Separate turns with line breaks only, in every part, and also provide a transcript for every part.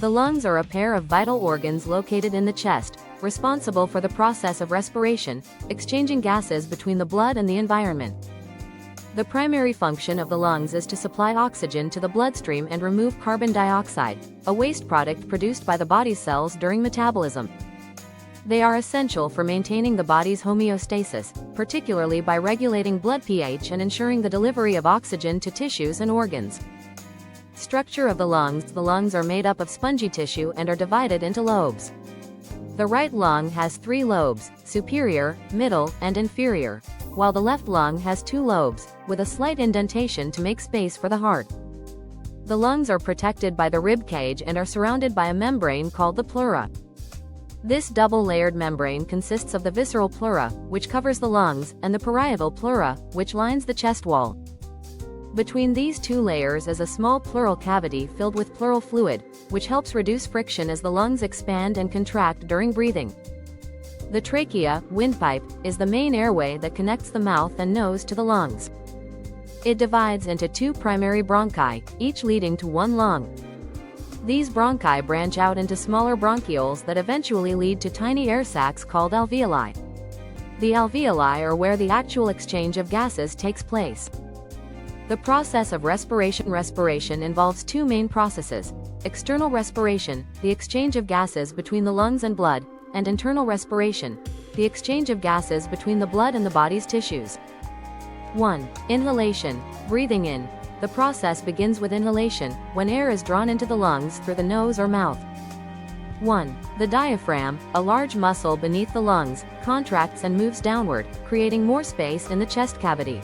The lungs are a pair of vital organs located in the chest, responsible for the process of respiration, exchanging gases between the blood and the environment. The primary function of the lungs is to supply oxygen to the bloodstream and remove carbon dioxide, a waste product produced by the body's cells during metabolism. They are essential for maintaining the body's homeostasis, particularly by regulating blood pH and ensuring the delivery of oxygen to tissues and organs. Structure of the lungs. The lungs are made up of spongy tissue and are divided into lobes. The right lung has 3 lobes, superior, middle, and inferior, while the left lung has 2 lobes, with a slight indentation to make space for the heart. The lungs are protected by the rib cage and are surrounded by a membrane called the pleura. This double-layered membrane consists of the visceral pleura, which covers the lungs, and the parietal pleura, which lines the chest wall. Between these 2 layers is a small pleural cavity filled with pleural fluid, which helps reduce friction as the lungs expand and contract during breathing. The trachea, windpipe, is the main airway that connects the mouth and nose to the lungs. It divides into 2 primary bronchi, each leading to 1 lung. These bronchi branch out into smaller bronchioles that eventually lead to tiny air sacs called alveoli. The alveoli are where the actual exchange of gases takes place. The process of respiration involves 2 main processes: external respiration, the exchange of gases between the lungs and blood, and internal respiration, the exchange of gases between the blood and the body's tissues. 1. Inhalation, breathing in. The process begins with inhalation, when air is drawn into the lungs through the nose or mouth. 1. The diaphragm, a large muscle beneath the lungs, contracts and moves downward, creating more space in the chest cavity.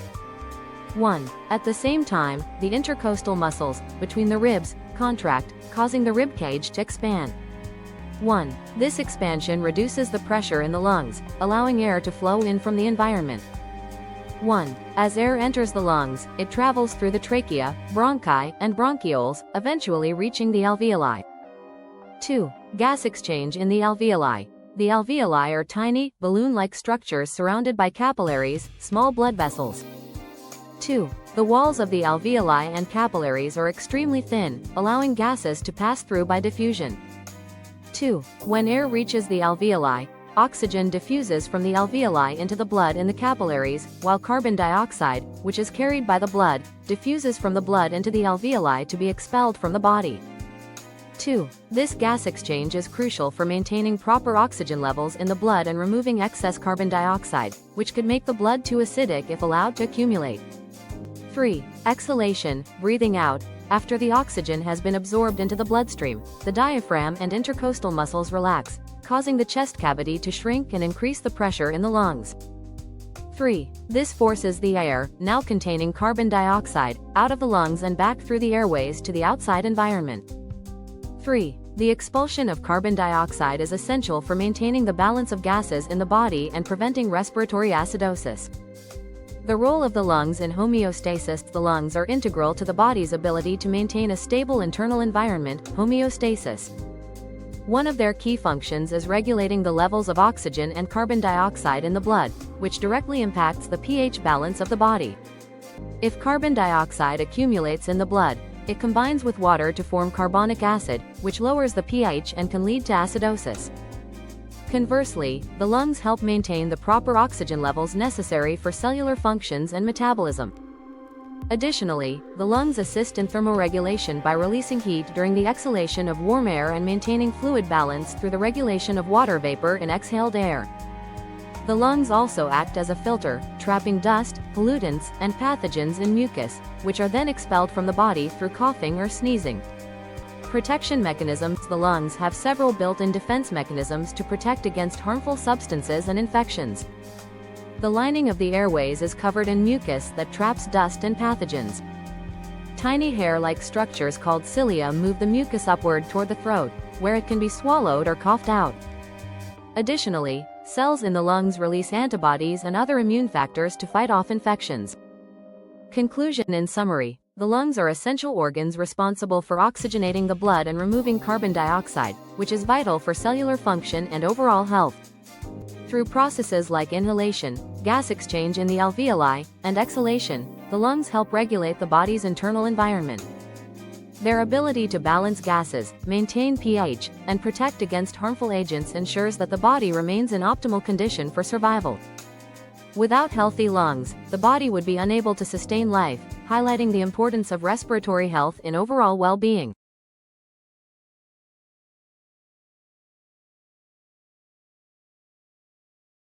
1. At the same time, the intercostal muscles, between the ribs, contract, causing the rib cage to expand. 1. This expansion reduces the pressure in the lungs, allowing air to flow in from the environment. 1. As air enters the lungs, it travels through the trachea, bronchi, and bronchioles, eventually reaching the alveoli. 2. Gas exchange in the alveoli. The alveoli are tiny, balloon-like structures surrounded by capillaries, small blood vessels. 2. The walls of the alveoli and capillaries are extremely thin, allowing gases to pass through by diffusion. 2. When air reaches the alveoli, oxygen diffuses from the alveoli into the blood in the capillaries, while carbon dioxide, which is carried by the blood, diffuses from the blood into the alveoli to be expelled from the body. 2. This gas exchange is crucial for maintaining proper oxygen levels in the blood and removing excess carbon dioxide, which could make the blood too acidic if allowed to accumulate. 3. Exhalation, breathing out. After the oxygen has been absorbed into the bloodstream, the diaphragm and intercostal muscles relax, causing the chest cavity to shrink and increase the pressure in the lungs. 3. This forces the air, now containing carbon dioxide, out of the lungs and back through the airways to the outside environment. 3. The expulsion of carbon dioxide is essential for maintaining the balance of gases in the body and preventing respiratory acidosis. The role of the lungs in homeostasis. The lungs are integral to the body's ability to maintain a stable internal environment, homeostasis. One of their key functions is regulating the levels of oxygen and carbon dioxide in the blood, which directly impacts the pH balance of the body. If carbon dioxide accumulates in the blood, it combines with water to form carbonic acid, which lowers the pH and can lead to acidosis. Conversely, the lungs help maintain the proper oxygen levels necessary for cellular functions and metabolism. Additionally, the lungs assist in thermoregulation by releasing heat during the exhalation of warm air and maintaining fluid balance through the regulation of water vapor in exhaled air. The lungs also act as a filter, trapping dust, pollutants, and pathogens in mucus, which are then expelled from the body through coughing or sneezing. Protection mechanisms. The lungs have several built-in defense mechanisms to protect against harmful substances and infections. The lining of the airways is covered in mucus that traps dust and pathogens. Tiny hair-like structures called cilia move the mucus upward toward the throat, where it can be swallowed or coughed out. Additionally, cells in the lungs release antibodies and other immune factors to fight off infections. Conclusion. In summary, the lungs are essential organs responsible for oxygenating the blood and removing carbon dioxide, which is vital for cellular function and overall health. Through processes like inhalation, gas exchange in the alveoli, and exhalation, the lungs help regulate the body's internal environment. Their ability to balance gases, maintain pH, and protect against harmful agents ensures that the body remains in optimal condition for survival. Without healthy lungs, the body would be unable to sustain life, highlighting the importance of respiratory health in overall well-being.